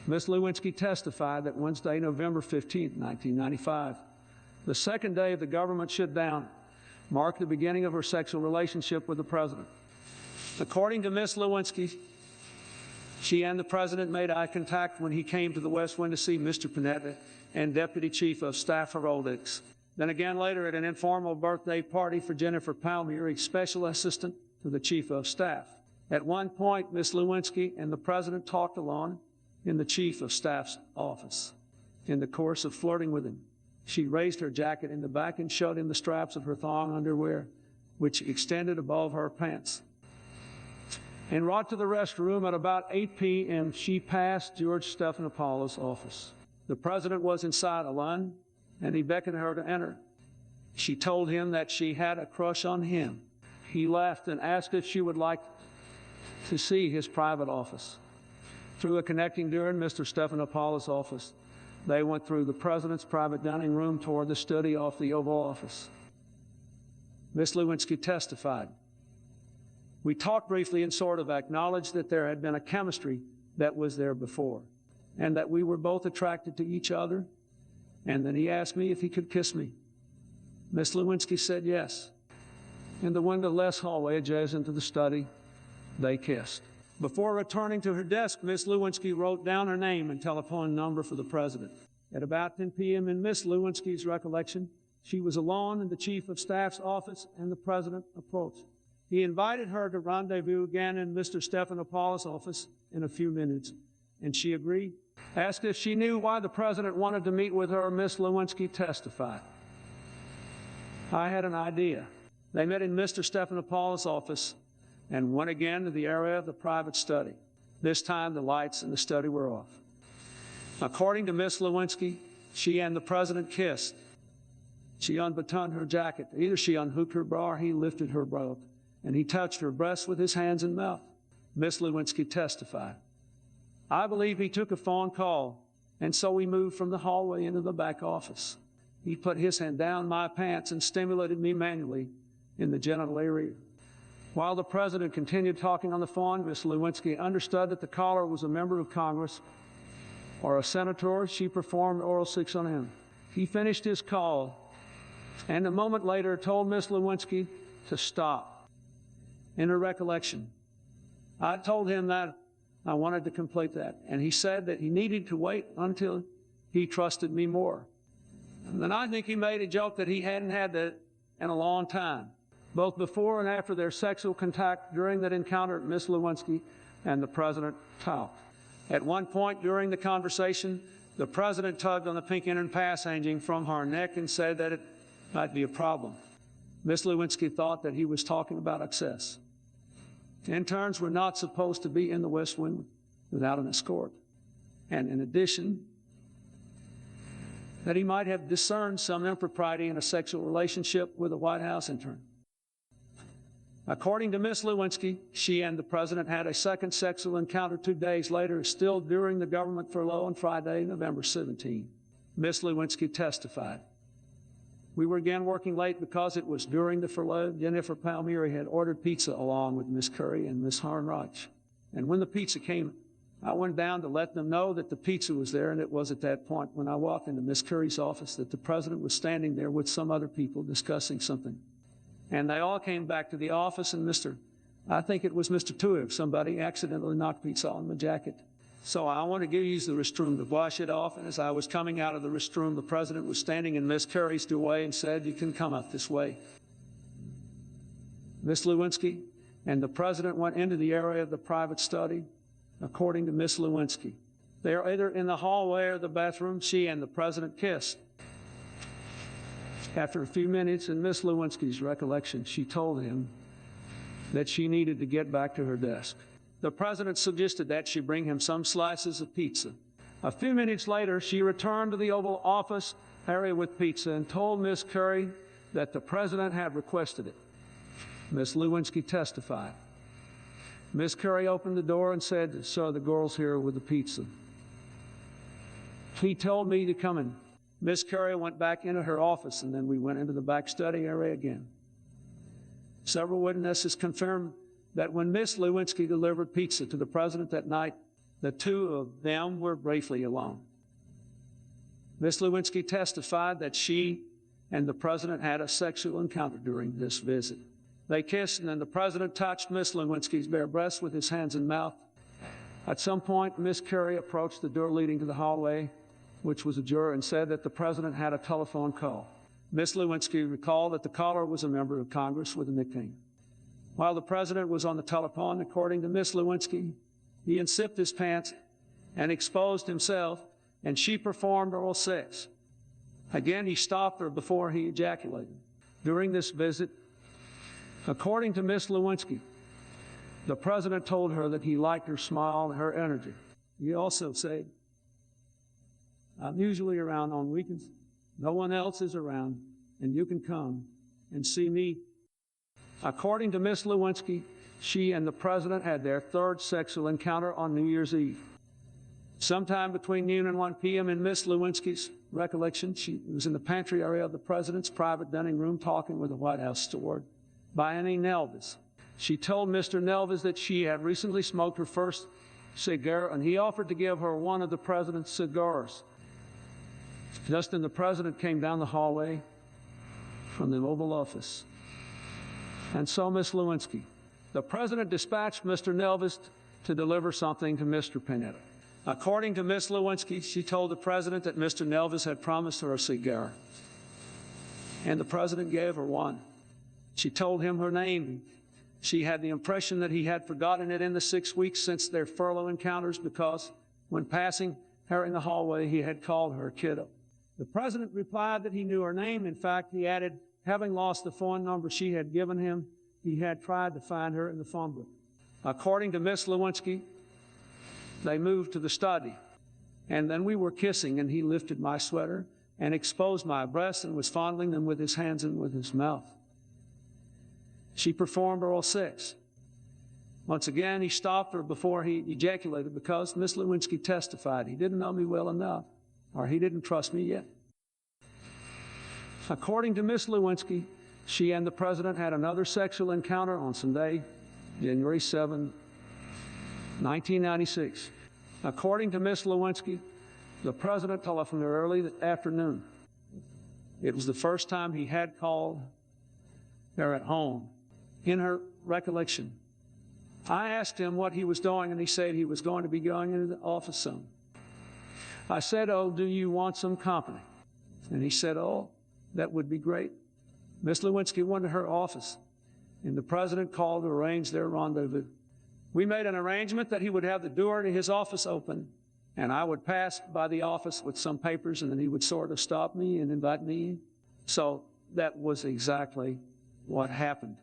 Ms. Lewinsky testified that Wednesday, November 15, 1995, the second day of the government shutdown, marked the beginning of her sexual relationship with the president. According to Ms. Lewinsky, she and the president made eye contact when he came to the West Wing to see Mr. Panetta and Deputy Chief of Staff Harold Hicks. Then again later at an informal birthday party for Jennifer Palmieri, Special Assistant to the Chief of Staff. At one point, Ms. Lewinsky and the president talked alone in the Chief of Staff's office. In the course of flirting with him, she raised her jacket in the back and showed him the straps of her thong underwear, which extended above her pants. En route to the restroom at about 8 p.m., she passed George Stephanopoulos' office. The president was inside alone, and he beckoned her to enter. She told him that she had a crush on him. He laughed and asked if she would like to see his private office. Through a connecting door in Mr. Stephanopoulos' office, they went through the president's private dining room toward the study off the Oval Office. Ms. Lewinsky testified. We talked briefly and sort of acknowledged that there had been a chemistry that was there before, and that we were both attracted to each other, and then he asked me if he could kiss me. Ms. Lewinsky said yes. In the windowless hallway adjacent to the study, they kissed. Before returning to her desk, Ms. Lewinsky wrote down her name and telephone number for the president. At about 10 p.m. in Ms. Lewinsky's recollection, she was alone in the Chief of Staff's office and the president approached. He invited her to rendezvous again in Mr. Stephanopoulos' office in a few minutes, and she agreed. Asked if she knew why the president wanted to meet with her, Ms. Lewinsky testified. I had an idea. They met in Mr. Stephanopoulos' office and went again to the area of the private study. This time the lights in the study were off. According to Ms. Lewinsky, she and the president kissed. She unbuttoned her jacket. Either she unhooked her bra or he lifted her robe, and he touched her breasts with his hands and mouth. Ms. Lewinsky testified. I believe he took a phone call, and so we moved from the hallway into the back office. He put his hand down my pants and stimulated me manually in the genital area. While the president continued talking on the phone, Ms. Lewinsky understood that the caller was a member of Congress or a senator. She performed oral sex on him. He finished his call, and a moment later told Ms. Lewinsky to stop. In her recollection, I told him that I wanted to complete that, and he said that he needed to wait until he trusted me more. And then I think he made a joke that he hadn't had that in a long time. Both before and after their sexual contact during that encounter, Ms. Lewinsky and the president talked. At one point during the conversation, the president tugged on the pink inner pass hanging from her neck and said that it might be a problem. Ms. Lewinsky thought that he was talking about excess. Interns were not supposed to be in the West Wing without an escort. And in addition, that he might have discerned some impropriety in a sexual relationship with a White House intern. According to Ms. Lewinsky, she and the president had a second sexual encounter 2 days later, still during the government furlough on Friday, November 17. Ms. Lewinsky testified. We were again working late because it was during the furlough. Jennifer Palmieri had ordered pizza along with Ms. Curry and Ms. Harnreich. And when the pizza came, I went down to let them know that the pizza was there, and it was at that point when I walked into Ms. Curry's office that the president was standing there with some other people discussing something. And they all came back to the office, and I think it was Mr. Tuig, somebody accidentally knocked pizza on my jacket. So I wanted to use the restroom to wash it off, and as I was coming out of the restroom, the president was standing in Ms. Curry's doorway and said, "You can come out this way." Ms. Lewinsky and the president went into the area of the private study, according to Ms. Lewinsky. They are either in the hallway or the bathroom. She and the president kissed. After a few minutes, in Ms. Lewinsky's recollection, she told him that she needed to get back to her desk. The president suggested that she bring him some slices of pizza. A few minutes later, she returned to the Oval Office area with pizza and told Ms. Curry that the president had requested it. Ms. Lewinsky testified. Ms. Curry opened the door and said, "Sir, the girl's here with the pizza." He told me to come in. Ms. Curry went back into her office, and then we went into the back study area again. Several witnesses confirmed that when Ms. Lewinsky delivered pizza to the president that night, The two of them were briefly alone. Ms. Lewinsky testified that she and the president had a sexual encounter during this visit. They kissed, and then the president touched Ms. Lewinsky's bare breast with his hands and mouth. At some point, Ms. Carey approached the door leading to the hallway, which was ajar, and said that the president had a telephone call. Ms. Lewinsky recalled that the caller was a member of Congress with a nickname. While the president was on the telephone, according to Ms. Lewinsky, he unzipped his pants and exposed himself, and she performed oral sex. Again, he stopped her before he ejaculated. During this visit, according to Ms. Lewinsky, the president told her that he liked her smile and her energy. He also said, "I'm usually around on weekends. No one else is around, and you can come and see me." According to Ms. Lewinsky, she and the president had their third sexual encounter on New Year's Eve. Sometime between noon and 1 p.m. in Ms. Lewinsky's recollection, she was in the pantry area of the president's private dining room talking with a White House steward by any Nelvis. She told Mr. Nelvis that she had recently smoked her first cigar, and he offered to give her one of the president's cigars. Just then the president came down the hallway from the Oval Office, and so Ms. Lewinsky. The president dispatched Mr. Nelvis to deliver something to Mr. Panetta. According to Ms. Lewinsky, she told the president that Mr. Nelvis had promised her a cigar, and the president gave her one. She told him her name. She had the impression that he had forgotten it in the 6 weeks since their furlough encounters, because when passing her in the hallway, he had called her kiddo. The president replied that he knew her name. In fact, he added, having lost the phone number she had given him, he had tried to find her in the phone book. According to Ms. Lewinsky, they moved to the study, and then we were kissing, and he lifted my sweater and exposed my breasts and was fondling them with his hands and with his mouth. She performed oral sex. Once again, he stopped her before he ejaculated, because Ms. Lewinsky testified he didn't know me well enough, or he didn't trust me yet. According to Ms. Lewinsky, she and the president had another sexual encounter on Sunday, January 7, 1996. According to Ms. Lewinsky, the president telephoned her early that afternoon. It was the first time he had called her at home. In her recollection, I asked him what he was doing, and he said he was going to be going into the office soon. I said, "Oh, do you want some company?" And he said, "Oh, that would be great." Ms. Lewinsky went to her office, and the president called to arrange their rendezvous. We made an arrangement that he would have the door to his office open, and I would pass by the office with some papers, and then he would sort of stop me and invite me in. So that was exactly what happened.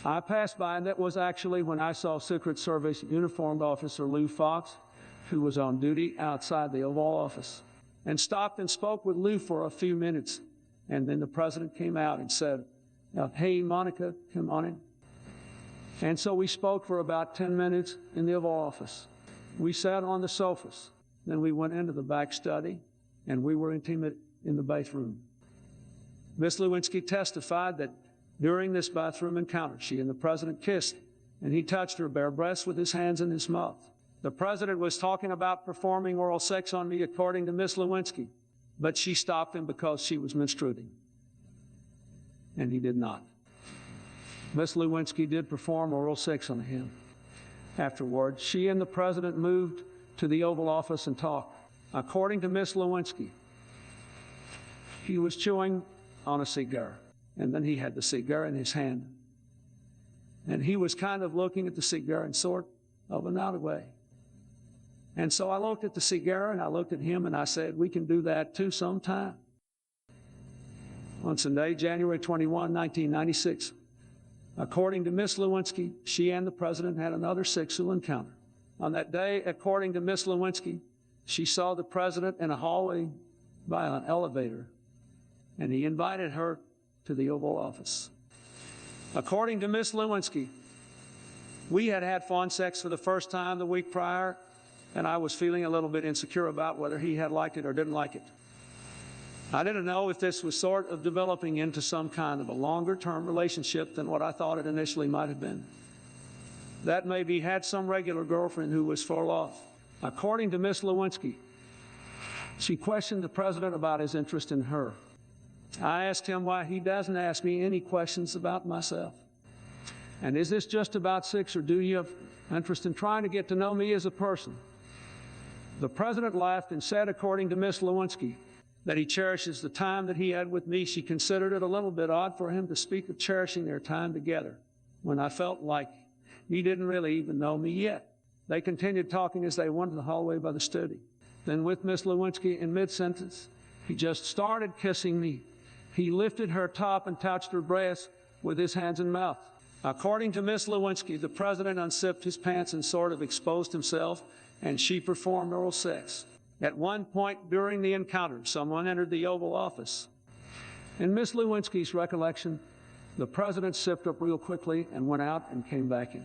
I passed by, and that was actually when I saw Secret Service uniformed officer Lou Fox, who was on duty outside the Oval Office, and stopped and spoke with Lou for a few minutes. And then the president came out and said, "Hey, Monica, come on in." And so we spoke for about 10 minutes in the Oval Office. We sat on the sofas. Then we went into the back study, and we were intimate in the bathroom. Ms. Lewinsky testified that during this bathroom encounter, she and the president kissed, and he touched her bare breasts with his hands in his mouth. The president was talking about performing oral sex on me, according to Ms. Lewinsky, but she stopped him because she was menstruating, and he did not. Ms. Lewinsky did perform oral sex on him. Afterward, she and the president moved to the Oval Office and talked. According to Ms. Lewinsky, he was chewing on a cigar, and then he had the cigar in his hand. And he was kind of looking at the cigar in sort of an out way. And so I looked at the cigar, and I looked at him, and I said, "We can do that too sometime." On Sunday, January 21, 1996, according to Ms. Lewinsky, she and the president had another sexual encounter. On that day, according to Ms. Lewinsky, she saw the president in a hallway by an elevator, and he invited her to the Oval Office. According to Ms. Lewinsky, we had had phone sex for the first time the week prior, and I was feeling a little bit insecure about whether he had liked it or didn't like it. I didn't know if this was sort of developing into some kind of a longer-term relationship than what I thought it initially might have been. that maybe had some regular girlfriend who was far off. According to Miss Lewinsky, she questioned the president about his interest in her. I asked him why he doesn't ask me any questions about myself. And is this just about sex, or do you have interest in trying to get to know me as a person? The president laughed and said, according to Miss Lewinsky, that he cherishes the time that he had with me. She considered it a little bit odd for him to speak of cherishing their time together when I felt like he didn't really even know me yet. They continued talking as they went to the hallway by the study. Then with Miss Lewinsky in mid-sentence, he just started kissing me. He lifted her top and touched her breast with his hands and mouth. According to Miss Lewinsky, the president unzipped his pants and sort of exposed himself, and she performed oral sex. At one point during the encounter, someone entered the Oval Office. In Miss Lewinsky's recollection, the president sipped up real quickly and went out and came back in.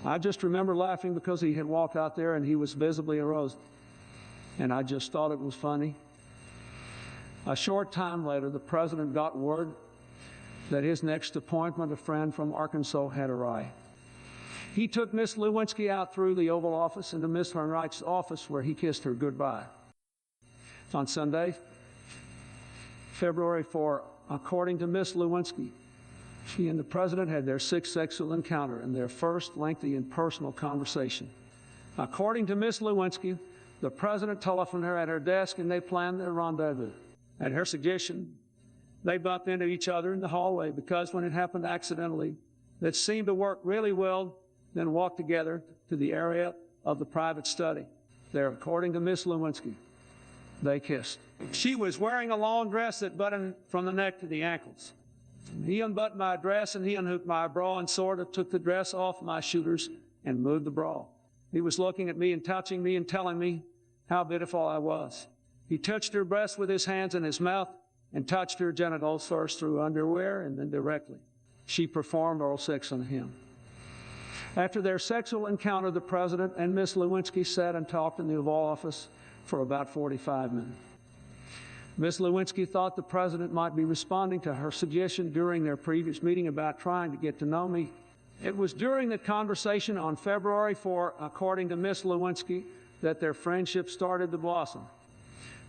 I just remember laughing because he had walked out there and he was visibly aroused, and I just thought it was funny. A short time later, the president got word that his next appointment, a friend from Arkansas, had arrived. He took Miss Lewinsky out through the Oval Office into Miss Wainwright's office, where he kissed her goodbye. On Sunday, February 4, according to Miss Lewinsky, she and the president had their sixth sexual encounter and their first lengthy and personal conversation. According to Miss Lewinsky, the president telephoned her at her desk and they planned their rendezvous. At her suggestion, they bumped into each other in the hallway because when it happened accidentally, that seemed to work really well, then walked together to the area of the private study. There, according to Miss Lewinsky, they kissed. She was wearing a long dress that buttoned from the neck to the ankles. He unbuttoned my dress and he unhooked my bra and sort of took the dress off my shooters and moved the bra. He was looking at me and touching me and telling me how beautiful I was. He touched her breast with his hands and his mouth and touched her genitals first through underwear and then directly. She performed oral sex on him. After their sexual encounter, the president and Miss Lewinsky sat and talked in the Oval Office for about 45 minutes. Miss Lewinsky thought the president might be responding to her suggestion during their previous meeting about trying to get to know me. It was during the conversation on February 4, according to Miss Lewinsky, that their friendship started to blossom.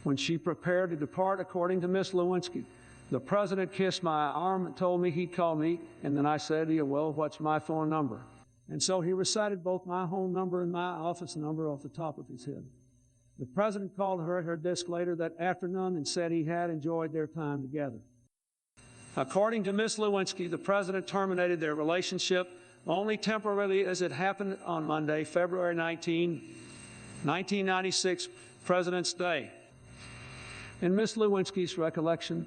When she prepared to depart, according to Miss Lewinsky, the president kissed my arm and told me he'd call me, and then I said to him, well, what's my phone number? And so he recited both my home number and my office number off the top of his head. The president called her at her desk later that afternoon and said he had enjoyed their time together. According to Miss Lewinsky, the president terminated their relationship only temporarily, as it happened on Monday, February 19, 1996, President's Day. In Miss Lewinsky's recollection,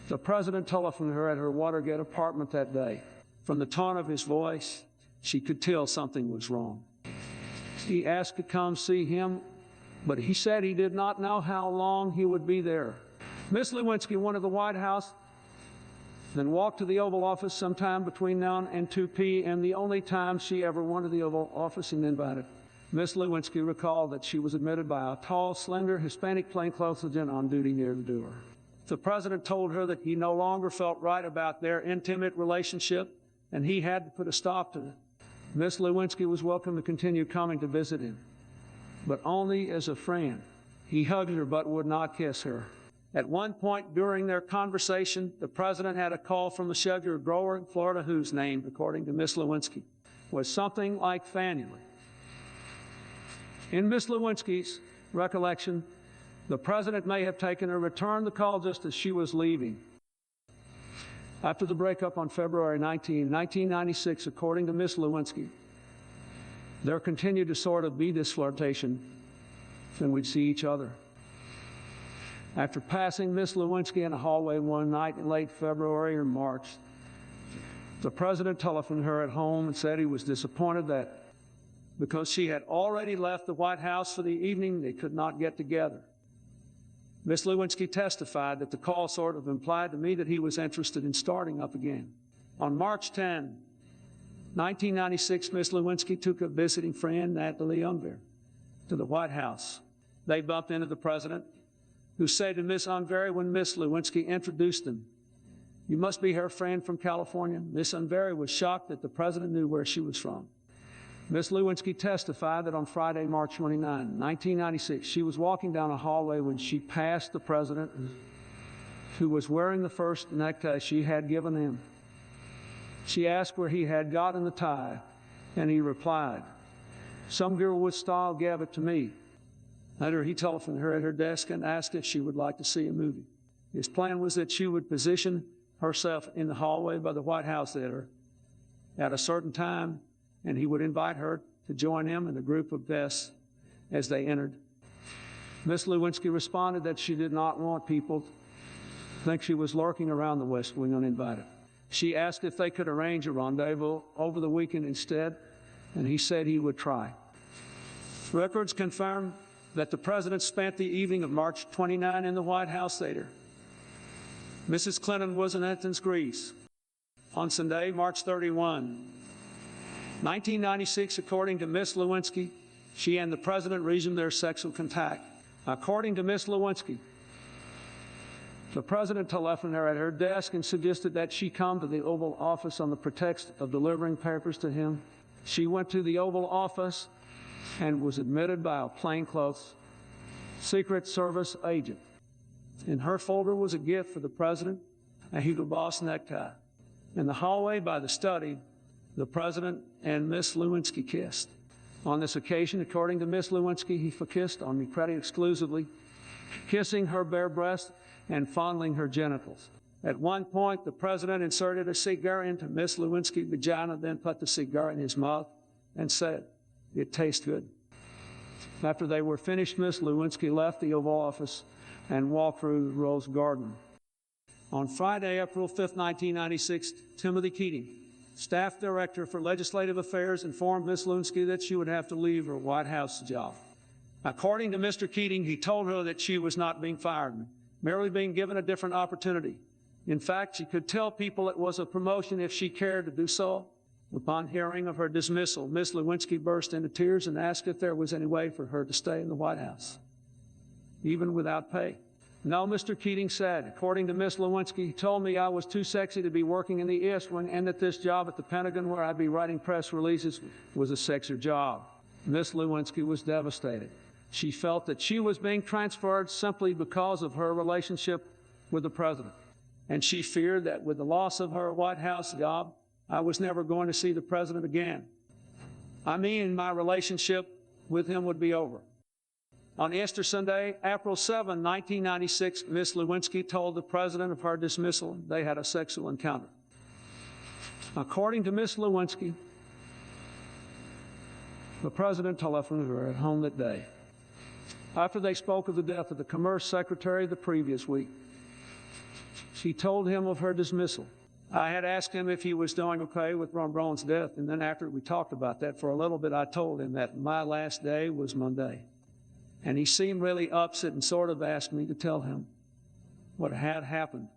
the president telephoned her at her Watergate apartment that day. From the tone of his voice, she could tell something was wrong. He asked to come see him, but he said he did not know how long he would be there. Miss Lewinsky went to the White House, then walked to the Oval Office sometime between now and 2 p.m., the only time she ever went to the Oval Office and invited. Miss Lewinsky recalled that she was admitted by a tall, slender, Hispanic plainclothes agent on duty near the door. The president told her that he no longer felt right about their intimate relationship, and he had to put a stop to it. Miss Lewinsky was welcome to continue coming to visit him, but only as a friend. He hugged her but would not kiss her. At one point during their conversation, the president had a call from a sugar grower in Florida whose name, according to Miss Lewinsky, was something like Fannie. In Miss Lewinsky's recollection, the president may have taken or returned the call just as she was leaving. After the breakup on February 19, 1996, according to Miss Lewinsky, there continued to sort of be this flirtation, and we'd see each other. After passing Miss Lewinsky in a hallway one night in late February or March, the president telephoned her at home and said he was disappointed that because she had already left the White House for the evening, they could not get together. Miss Lewinsky testified that the call sort of implied to me that he was interested in starting up again. On March 10, 1996, Miss Lewinsky took a visiting friend, Natalie Unver, to the White House. They bumped into the president, who said to Miss Unver when Miss Lewinsky introduced them, You must be her friend from California. Miss Unvery was shocked that the president knew where she was from. Miss Lewinsky testified that on Friday, March 29, 1996, she was walking down a hallway when she passed the president, who was wearing the first necktie she had given him. She asked where he had gotten the tie, and he replied, "Some girl with style gave it to me." Later, he telephoned her at her desk and asked if she would like to see a movie. His plan was that she would position herself in the hallway by the White House Theater at a certain time, and he would invite her to join him and a group of guests as they entered. Miss Lewinsky responded that she did not want people to think she was lurking around the West Wing uninvited. She asked if they could arrange a rendezvous over the weekend instead, and he said he would try. Records confirm that the president spent the evening of March 29 in the White House Theater. Mrs. Clinton was in Athens, Greece. On Sunday, March 31, 1996, according to Miss Lewinsky, she and the president resumed their sexual contact. According to Miss Lewinsky, the president telephoned her at her desk and suggested that she come to the Oval Office on the pretext of delivering papers to him. She went to the Oval Office and was admitted by a plainclothes Secret Service agent. In her folder was a gift for the president, a Hugo Boss necktie. In the hallway by the study, the president and Miss Lewinsky kissed. On this occasion, according to Miss Lewinsky, he kissed on me pretty exclusively, kissing her bare breast and fondling her genitals. At one point, the president inserted a cigar into Miss Lewinsky's vagina, then put the cigar in his mouth and said, "It tastes good." After they were finished, Miss Lewinsky left the Oval Office and walked through the Rose Garden. On Friday, April 5, 1996, Timothy Keating, Staff Director for Legislative Affairs, informed Miss Lewinsky that she would have to leave her White House job. According to Mr. Keating, he told her that she was not being fired, merely being given a different opportunity. In fact, she could tell people it was a promotion if she cared to do so. Upon hearing of her dismissal, Miss Lewinsky burst into tears and asked if there was any way for her to stay in the White House, even without pay. "No," Mr. Keating said. According to Miss Lewinsky, he told me I was too sexy to be working in the East Wing and that this job at the Pentagon where I'd be writing press releases was a sexier job. Miss Lewinsky was devastated. She felt that she was being transferred simply because of her relationship with the president. And she feared that with the loss of her White House job, I was never going to see the president again. I mean, my relationship with him would be over. On Easter Sunday, April 7, 1996, Miss Lewinsky told the president of her dismissal they had a sexual encounter. According to Miss Lewinsky, the president telephoned her at home that day. After they spoke of the death of the Commerce Secretary the previous week, she told him of her dismissal. I had asked him if he was doing okay with Ron Braun's death, and then after we talked about that for a little bit, I told him that my last day was Monday. And he seemed really upset and sort of asked me to tell him what had happened.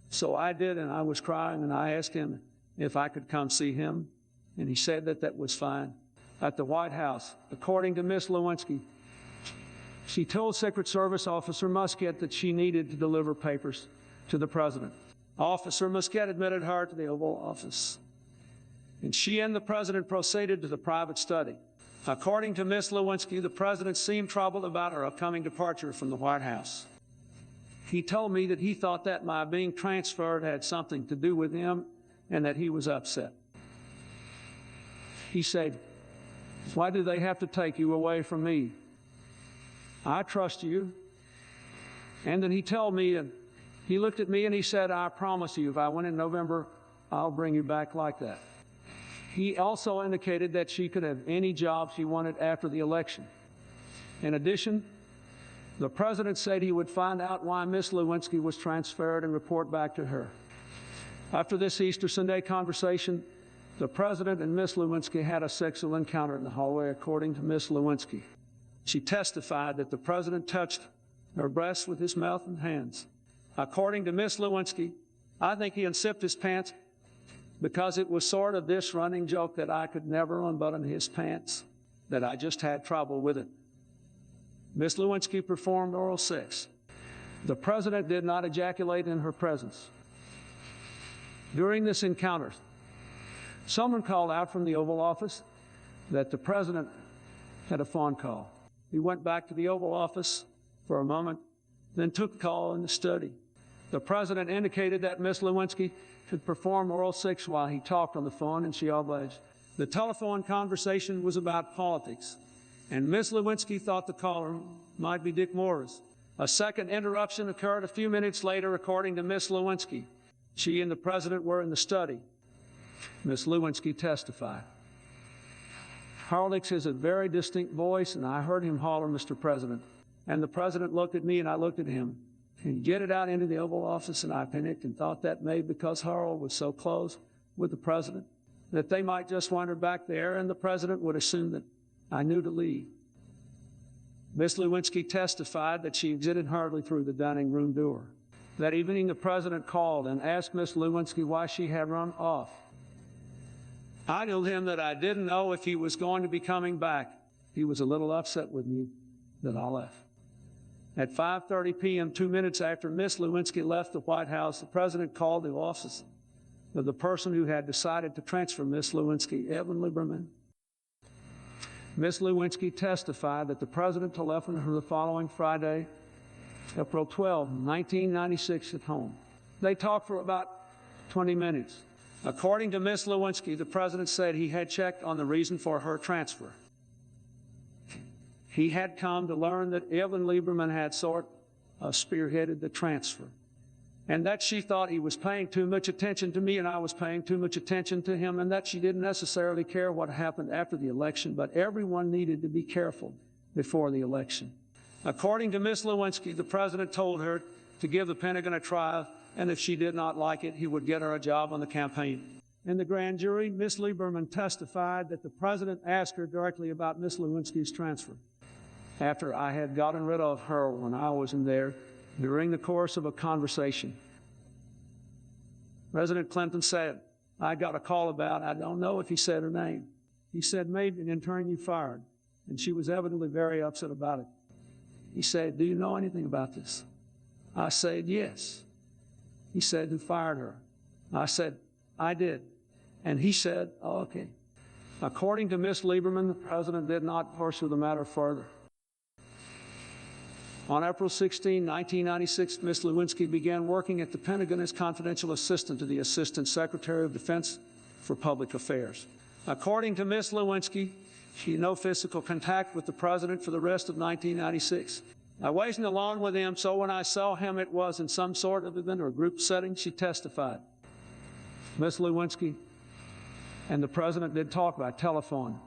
So I did, and I was crying, and I asked him if I could come see him, and he said that that was fine. At the White House, according to Miss Lewinsky, she told Secret Service Officer Muscat that she needed to deliver papers to the president. Officer Muscat admitted her to the Oval Office, and she and the president proceeded to the private study. According to Miss Lewinsky, the president seemed troubled about her upcoming departure from the White House. He told me that he thought that my being transferred had something to do with him and that he was upset. He said, "Why do they have to take you away from me? I trust you." And then he told me, and he looked at me and he said, "I promise you, if I win in November, I'll bring you back like that." He also indicated that she could have any job she wanted after the election. In addition, the president said he would find out why Miss Lewinsky was transferred and report back to her. After this Easter Sunday conversation, the president and Miss Lewinsky had a sexual encounter in the hallway, according to Miss Lewinsky. She testified that the president touched her breasts with his mouth and hands. According to Miss Lewinsky, I think he unzipped his pants because it was sort of this running joke that I could never unbutton his pants, that I just had trouble with it. Miss Lewinsky performed oral sex. The president did not ejaculate in her presence. During this encounter, someone called out from the Oval Office that the president had a phone call. He went back to the Oval Office for a moment, then took the call in the study. The president indicated that Ms. Lewinsky could perform oral sex while he talked on the phone, and she obliged. The telephone conversation was about politics, and Ms. Lewinsky thought the caller might be Dick Morris. A second interruption occurred a few minutes later, according to Ms. Lewinsky. She and the president were in the study. Ms. Lewinsky testified. Harlix has a very distinct voice, and I heard him holler, "Mr. President." And the president looked at me, and I looked at him. And get it out into the Oval Office, and I panicked and thought that maybe because Harold was so close with the president, that they might just wander back there, and the president would assume that I knew to leave. Ms. Lewinsky testified that she exited hurriedly through the dining room door. That evening, the president called and asked Ms. Lewinsky why she had run off. I told him that I didn't know if he was going to be coming back. He was a little upset with me that I left. At 5:30 p.m., 2 minutes after Ms. Lewinsky left the White House, the president called the office of the person who had decided to transfer Ms. Lewinsky, Evan Lieberman. Ms. Lewinsky testified that the president telephoned her the following Friday, April 12, 1996, at home. They talked for about 20 minutes. According to Ms. Lewinsky, the president said he had checked on the reason for her transfer. He had come to learn that Evan Lieberman had sort of spearheaded the transfer, and that she thought he was paying too much attention to me and I was paying too much attention to him, and that she didn't necessarily care what happened after the election, but everyone needed to be careful before the election. According to Ms. Lewinsky, the president told her to give the Pentagon a trial, and if she did not like it, he would get her a job on the campaign. In the grand jury, Ms. Lieberman testified that the president asked her directly about Ms. Lewinsky's transfer. After I had gotten rid of her when I was in there, during the course of a conversation, President Clinton said, I got a call about, I don't know if he said her name. He said, maybe an intern you fired. And she was evidently very upset about it. He said, do you know anything about this? I said, yes. He said, who fired her? I said, I did. And he said, oh, okay. According to Ms. Lieberman, the president did not pursue the matter further. On April 16, 1996, Ms. Lewinsky began working at the Pentagon as confidential assistant to the Assistant Secretary of Defense for Public Affairs. According to Ms. Lewinsky, she had no physical contact with the president for the rest of 1996. I wasn't alone with him, so when I saw him, it was in some sort of event or group setting, she testified. Ms. Lewinsky and the president did talk by telephone,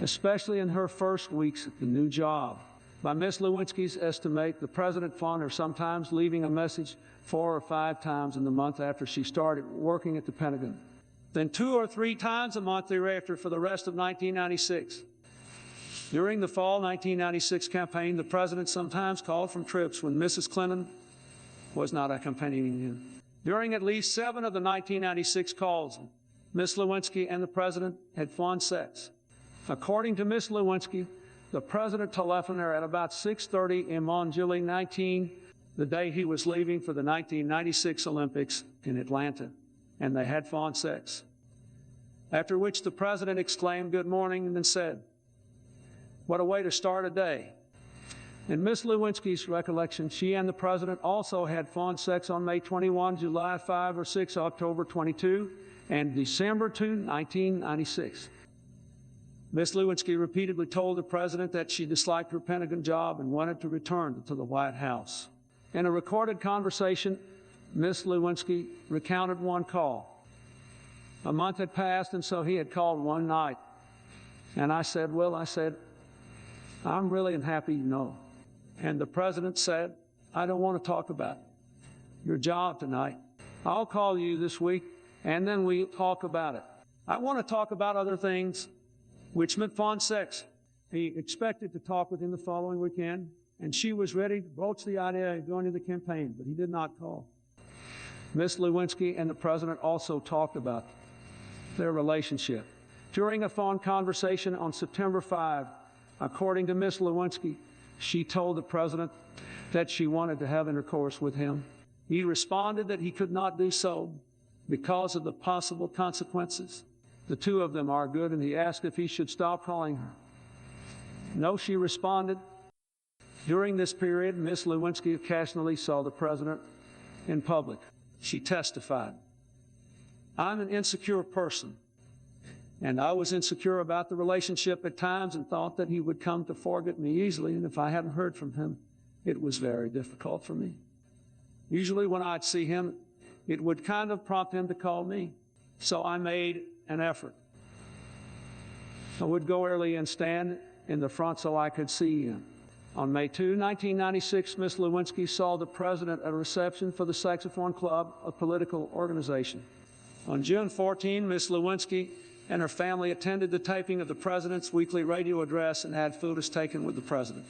especially in her first weeks at the new job. By Ms. Lewinsky's estimate, the president phoned her sometimes, leaving a message 4 or 5 times in the month after she started working at the Pentagon. Then 2 or 3 times a month thereafter for the rest of 1996. During the fall 1996 campaign, the president sometimes called from trips when Mrs. Clinton was not accompanying him. During at least 7 of the 1996 calls, Ms. Lewinsky and the president had phone sex. According to Ms. Lewinsky, the president telephoned her at about 6:30 on July 19, the day he was leaving for the 1996 Olympics in Atlanta, and they had phone sex. After which the president exclaimed, good morning, and then said, what a way to start a day. In Ms. Lewinsky's recollection, she and the president also had phone sex on May 21, July 5 or 6, October 22, and December 2, 1996. Ms. Lewinsky repeatedly told the president that she disliked her Pentagon job and wanted to return to the White House. In a recorded conversation, Ms. Lewinsky recounted one call. A month had passed, and so he had called one night. And I said, I'm really unhappy, you know. And the president said, I don't want to talk about your job tonight. I'll call you this week, and then we'll talk about it. I want to talk about other things, which meant phone sex. He expected to talk with him the following weekend, and she was ready to broach the idea of going to the campaign, but he did not call. Ms. Lewinsky and the president also talked about their relationship. During a phone conversation on September 5, according to Ms. Lewinsky, she told the president that she wanted to have intercourse with him. He responded that he could not do so because of the possible consequences. The two of them argued, and he asked if he should stop calling her. No, she responded. During this period, Ms. Lewinsky occasionally saw the president in public. She testified, "I'm an insecure person, and I was insecure about the relationship at times and thought that he would come to forget me easily, and if I hadn't heard from him, it was very difficult for me. Usually when I'd see him, it would kind of prompt him to call me, so I made an effort. I would go early and stand in the front so I could see him." On May 2, 1996, Ms. Lewinsky saw the president at a reception for the Saxophone Club, a political organization. On June 14, Ms. Lewinsky and her family attended the taping of the president's weekly radio address and had photos taken with the president.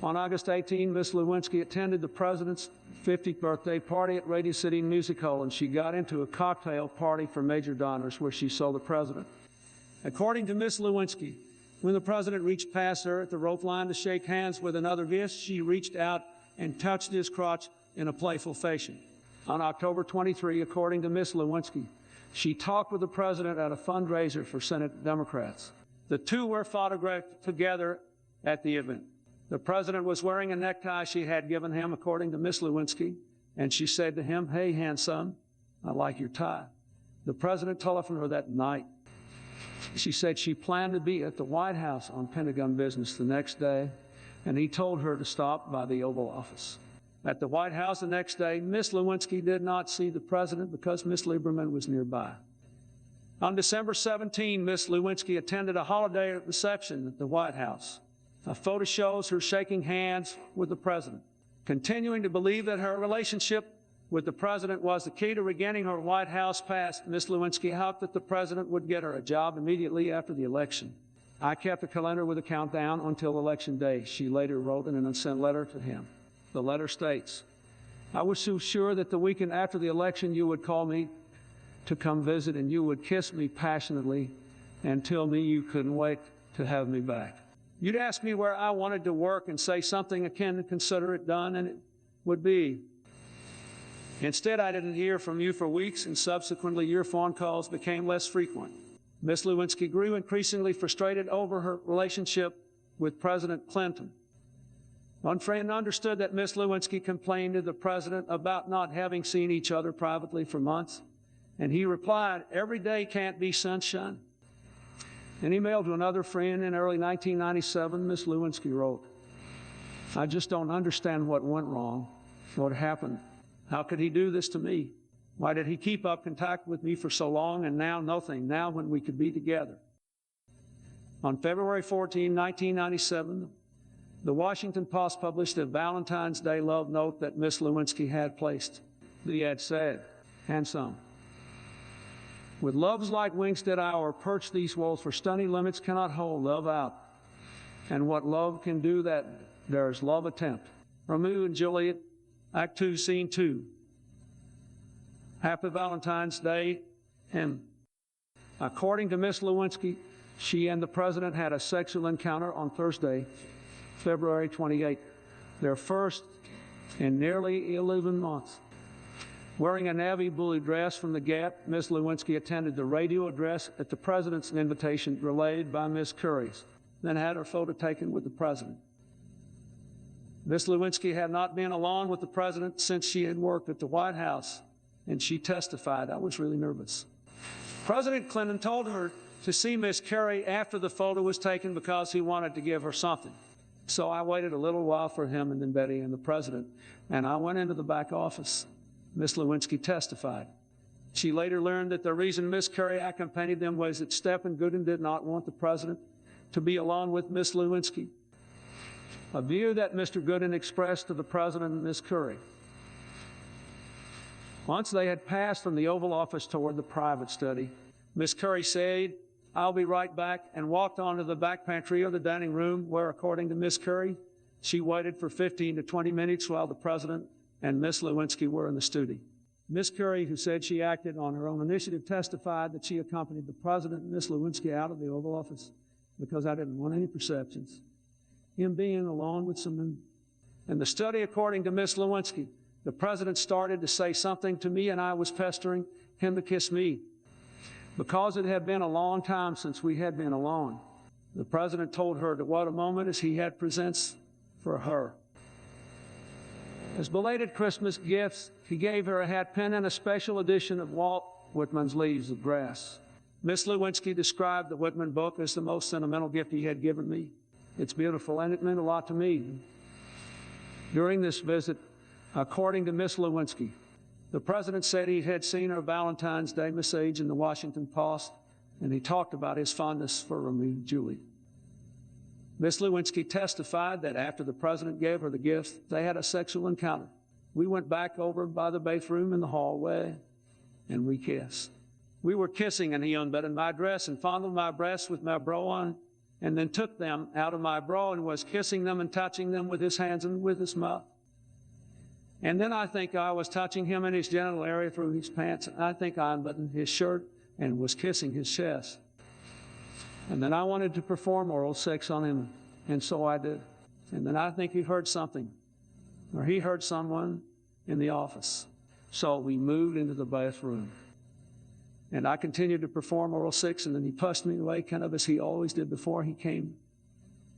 On August 18, Ms. Lewinsky attended the president's 50th birthday party at Radio City Music Hall, and she got into a cocktail party for major donors where she saw the president. According to Ms. Lewinsky, when the president reached past her at the rope line to shake hands with another guest, she reached out and touched his crotch in a playful fashion. On October 23, according to Ms. Lewinsky, she talked with the president at a fundraiser for Senate Democrats. The two were photographed together at the event. The president was wearing a necktie she had given him, according to Ms. Lewinsky, and she said to him, "Hey, handsome, I like your tie." The president telephoned her that night. She said she planned to be at the White House on Pentagon business the next day, and he told her to stop by the Oval Office. At the White House the next day, Ms. Lewinsky did not see the president because Ms. Lieberman was nearby. On December 17, Ms. Lewinsky attended a holiday reception at the White House. A photo shows her shaking hands with the president. Continuing to believe that her relationship with the president was the key to regaining her White House pass, Ms. Lewinsky hoped that the president would get her a job immediately after the election. "I kept a calendar with a countdown until Election Day," she later wrote in an unsent letter to him. The letter states, "I was so sure that the weekend after the election you would call me to come visit and you would kiss me passionately and tell me you couldn't wait to have me back. You'd ask me where I wanted to work and say something akin to consider it done, and it would be. Instead, I didn't hear from you for weeks, and subsequently your phone calls became less frequent." Ms. Lewinsky grew increasingly frustrated over her relationship with President Clinton. One friend understood that Ms. Lewinsky complained to the president about not having seen each other privately for months, and he replied, "Every day can't be sunshine." In an email to another friend in early 1997, Ms. Lewinsky wrote, "I just don't understand what went wrong, what happened. How could he do this to me? Why did he keep up contact with me for so long and now nothing, now when we could be together?" On February 14, 1997, the Washington Post published a Valentine's Day love note that Ms. Lewinsky had placed. The ad said, "Handsome. With love's light wings did I o'erperch these walls, for stunning limits cannot hold love out. And what love can do that there's love attempt." Romeo and Juliet, Act 2, Scene 2. Happy Valentine's Day, him. According to Ms. Lewinsky, she and the president had a sexual encounter on Thursday, February 28, their first in nearly 11 months. Wearing a navy blue dress from the Gap, Ms. Lewinsky attended the radio address at the president's invitation relayed by Ms. Curry's, then had her photo taken with the president. Ms. Lewinsky had not been alone with the president since she had worked at the White House, and she testified, "I was really nervous. President Clinton told her to see Ms. Curry after the photo was taken because he wanted to give her something. So I waited a little while for him and then Betty and the president, and I went into the back office." Ms. Lewinsky testified. She later learned that the reason Ms. Curry accompanied them was that Stephen Gooden did not want the president to be alone with Ms. Lewinsky, a view that Mr. Gooden expressed to the president and Ms. Curry. Once they had passed from the Oval Office toward the private study, Ms. Curry said, "I'll be right back," and walked onto the back pantry or the dining room where, according to Ms. Curry, she waited for 15 to 20 minutes while the president and Ms. Lewinsky were in the studio. Ms. Curry, who said she acted on her own initiative, testified that she accompanied the president and Ms. Lewinsky out of the Oval Office because I didn't want any perceptions. Him being alone with someone. In the study, according to Ms. Lewinsky, the president started to say something to me and I was pestering him to kiss me, because it had been a long time since we had been alone. The president told her that what a moment as he had presents for her. As belated Christmas gifts, he gave her a hat pin and a special edition of Walt Whitman's Leaves of Grass. Miss Lewinsky described the Whitman book as the most sentimental gift he had given me. It's beautiful, and it meant a lot to me. During this visit, according to Miss Lewinsky, the president said he had seen her Valentine's Day message in the Washington Post, and he talked about his fondness for Romeo and Juliet. Miss Lewinsky testified that after the president gave her the gifts, they had a sexual encounter. We went back over by the bathroom in the hallway, and we kissed. We were kissing, and he unbuttoned my dress and fondled my breasts with my bra on, and then took them out of my bra and was kissing them and touching them with his hands and with his mouth. And then I think I was touching him in his genital area through his pants. I think I unbuttoned his shirt and was kissing his chest. And then I wanted to perform oral sex on him, and so I did. And then I think he heard something, or he heard someone in the office. So we moved into the bathroom. And I continued to perform oral sex, and then he pushed me away, kind of as he always did before he came.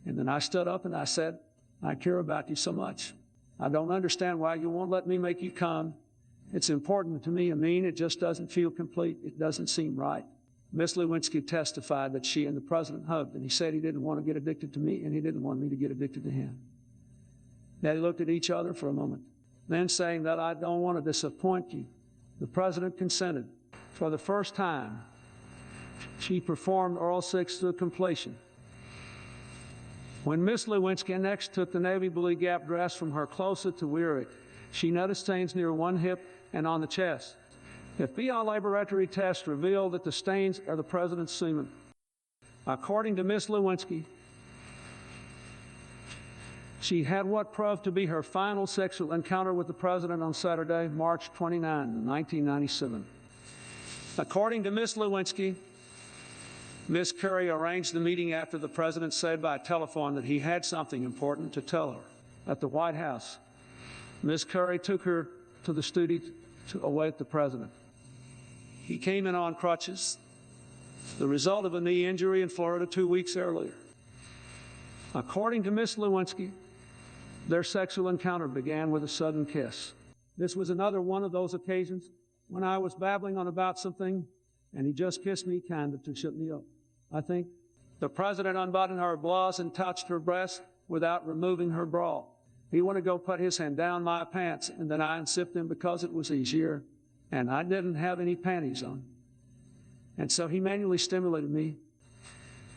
And then I stood up and I said, I care about you so much. I don't understand why you won't let me make you come. It's important to me. I mean, it just doesn't feel complete. It doesn't seem right. Miss Lewinsky testified that she and the president hugged, and he said he didn't want to get addicted to me, and he didn't want me to get addicted to him. They looked at each other for a moment. Then, saying that I don't want to disappoint you, the president consented. For the first time, she performed oral sex to completion. When Miss Lewinsky next took the navy blue gap dress from her closet to wear it, she noticed stains near one hip and on the chest. The FBI laboratory test revealed that the stains are the president's semen. According to Miss Lewinsky, she had what proved to be her final sexual encounter with the president on Saturday, March 29, 1997. According to Miss Lewinsky, Ms. Curry arranged the meeting after the president said by telephone that he had something important to tell her at the White House. Ms. Curry took her to the studio to await the president. He came in on crutches, the result of a knee injury in Florida 2 weeks earlier. According to Ms. Lewinsky, their sexual encounter began with a sudden kiss. This was another one of those occasions when I was babbling on about something, and he just kissed me kind of to shut me up. I think the president unbuttoned her blouse and touched her breast without removing her bra. He wanted to go put his hand down my pants, and then I unzipped them because it was easier, and I didn't have any panties on. And so he manually stimulated me.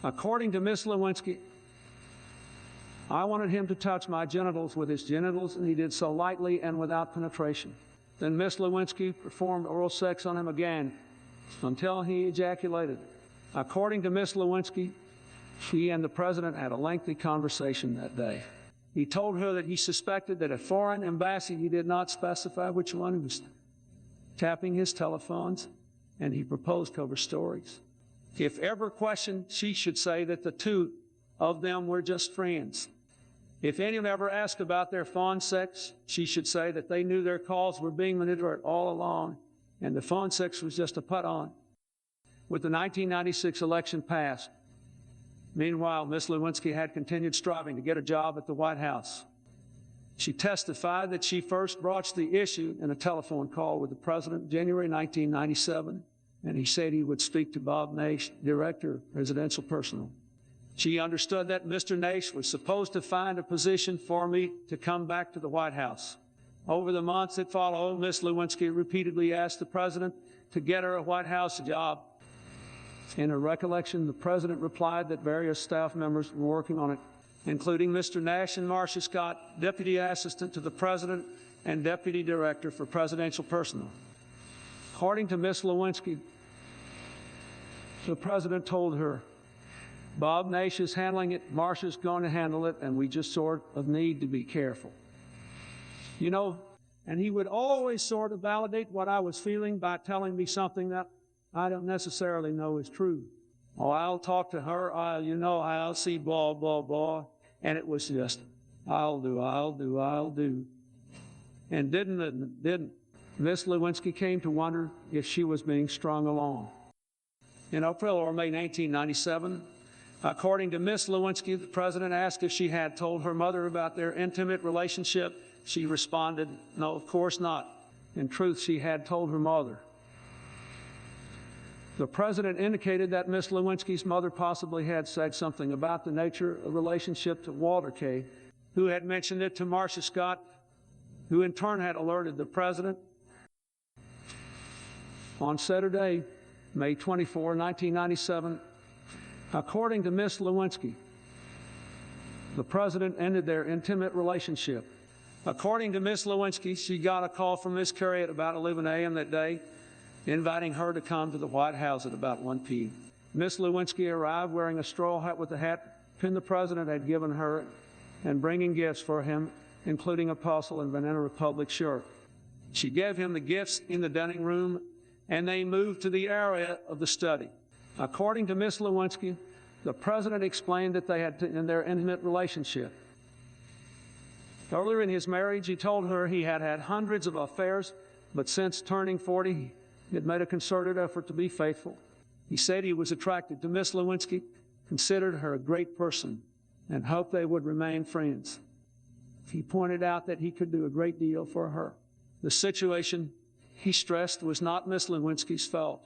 According to Miss Lewinsky, I wanted him to touch my genitals with his genitals, and he did so lightly and without penetration. Then Miss Lewinsky performed oral sex on him again until he ejaculated. According to Miss Lewinsky, she and the president had a lengthy conversation that day. He told her that he suspected that a foreign embassy, he did not specify which one, was tapping his telephones, and he proposed cover stories. If ever questioned, she should say that the two of them were just friends. If anyone ever asked about their phone sex, she should say that they knew their calls were being monitored all along, and the phone sex was just a put-on. With the 1996 election passed, meanwhile, Ms. Lewinsky had continued striving to get a job at the White House. She testified that she first broached the issue in a telephone call with the president in January 1997, and he said he would speak to Bob Nash, director of presidential personnel. She understood that Mr. Nash was supposed to find a position for me to come back to the White House. Over the months that followed, Ms. Lewinsky repeatedly asked the president to get her a White House job. In her recollection, the president replied that various staff members were working on it, including Mr. Nash and Marcia Scott, Deputy Assistant to the President and Deputy Director for Presidential Personnel. According to Ms. Lewinsky, the president told her, Bob Nash is handling it, Marcia's going to handle it, and we just sort of need to be careful. You know, and he would always sort of validate what I was feeling by telling me something that I don't necessarily know is true. Oh, I'll talk to her, I'll see blah, blah, blah. And it was just, I'll do. And didn't. Miss Lewinsky came to wonder if she was being strung along. In April or May 1997, according to Miss Lewinsky, the president asked if she had told her mother about their intimate relationship. She responded, "No, of course not." In truth, she had told her mother. The president indicated that Miss Lewinsky's mother possibly had said something about the nature of the relationship to Walter Kay, who had mentioned it to Marcia Scott, who in turn had alerted the president. On Saturday, May 24, 1997, according to Miss Lewinsky, the president ended their intimate relationship. According to Miss Lewinsky, she got a call from Miss Kerry at about 11 a.m. that day, inviting her to come to the White House at about 1 p.m. Miss Lewinsky arrived wearing a straw hat with the hat pin the president had given her and bringing gifts for him, including a Apostle and Banana Republic shirt. She gave him the gifts in the dining room, and they moved to the area of the study. According to Miss Lewinsky, the president explained that they had in their intimate relationship. Earlier in his marriage, he told her he had had hundreds of affairs, but since turning 40, he had made a concerted effort to be faithful. He said he was attracted to Miss Lewinsky, considered her a great person, and hoped they would remain friends. He pointed out that he could do a great deal for her. The situation, he stressed, was not Miss Lewinsky's fault.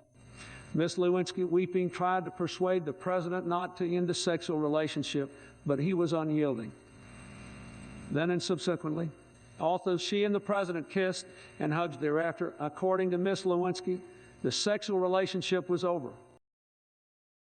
Miss Lewinsky, weeping, tried to persuade the president not to end the sexual relationship, but he was unyielding. Then and subsequently, although she and the president kissed and hugged thereafter, according to Miss Lewinsky, the sexual relationship was over.